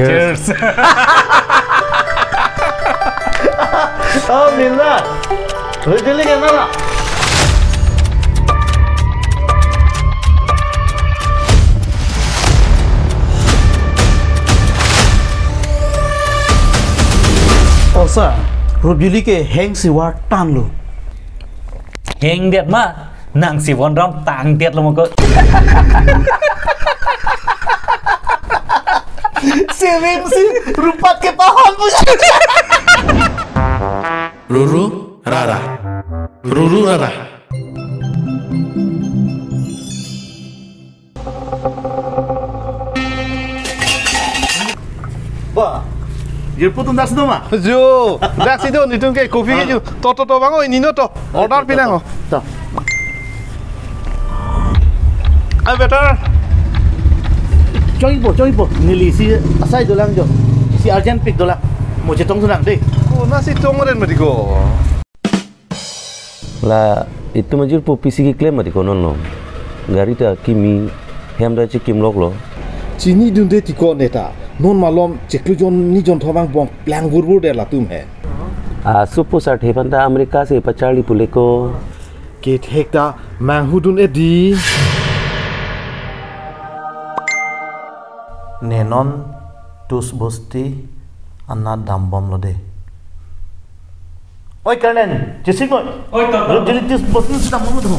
Cheers. Oh, Minna. Rujuli ke mana? Osa, Rujuli ke hang siwar tan lu. Heng điệt mà, nàng xì von rong tàng điệt là một cái. Sewing si rupat ke paham pun. Ruru Rara. Ruru Rara. Ba. Yerpo tu dak situ mah? Jo, dak situ ni tu ke kopi ke ju. To bango ini no to. Order pinang ho. Tak. Ai better. Coy po. Nili si asai dolang jo. Si Arjen pick dolang. Mo cetong sunang deh. Oh, nasi tongoren matiko. La itu majur po PCK claim matiko nono. Garita kimi hemda chikim loklo. Chini dunde tiko neta. Non malom cheklujon ni jon thobang bom plang burbur der la tum hai. Supo sar thepanda Amerika se pachali puleko. Ke thekta manghudun edi. Nenon tus bosti anna dambom lo de. Oi Kanen, jesik mo. Oi to. Rujuli tus bosti sudah mau tu.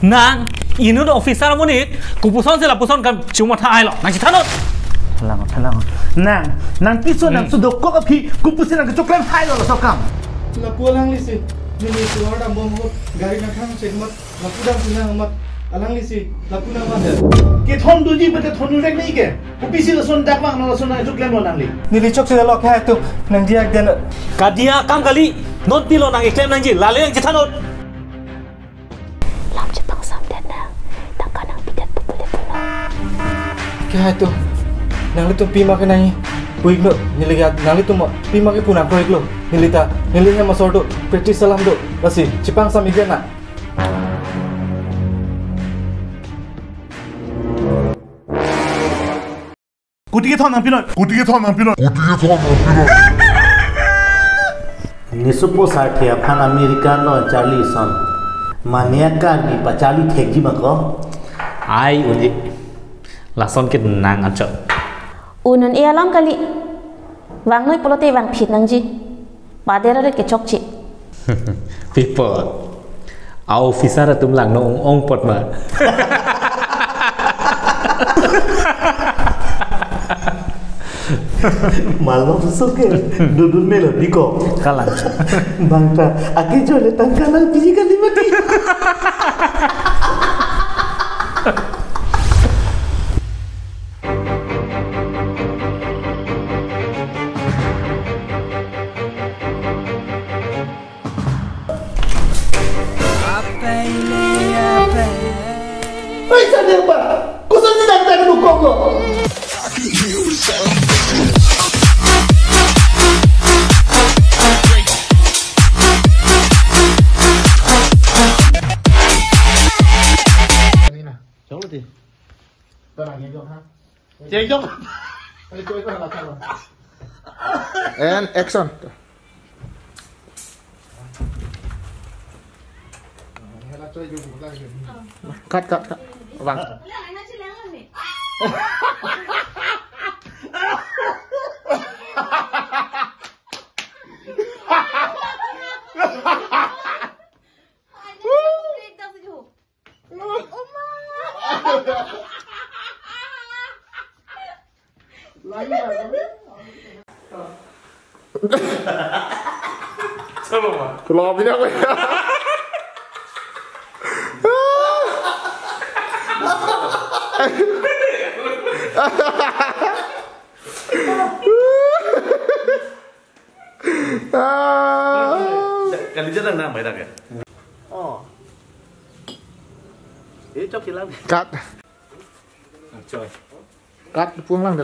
Nàng, inu do officer mo ni, kupuson sila puson kan cuma thai lo. Nang citanot. Halang. Nang piso nang sudok ko api kupusin nang coklat hai lo sokam. Lapu alang lisi, ini suara dah bom gari nak hang segmat, lapu dah punya amat alang lisi, lapu nak mana? Ke thon duji bete thon rek nei ke. Kupisi lo son dak mak lo son coklat lo nang li. Nili cok sudah lok hai tu, nang dia dan Kadia kam kali, not pilo nang iklem nang ji, lale nang citanot. Lam Jepang sampai nang, takkan nang pidat boleh pulang. ke hai tu, nang itu pima ke nai, puik lo, nili gat, nang itu pima ke punang puik lo, nili yang masuk tu, practice salam tu, masih Jepang sam igen nak. Kuti ke thon nang pinot. Nisupo sarthia pan American lo Charlie son. Mania kan ni pacali thekji mako. Ai uji, lason ke nang acok. Unan ia lam kali, wang noi polote wang pit nang ji, badera re kecok ci. People, au officer tum lang no ong pot ma. Malam suke dudun melo diko. Kalang. Bangta, aki jole tangkalan biji kali mati. Hei, sadar ba? Kusan sedang tak dukung lo. And action. Cut. Vâng. Kalau punya apa ya? Kali jalan nak bayar ke? Oh. Cok hilang. Cut. Cut pulang lang.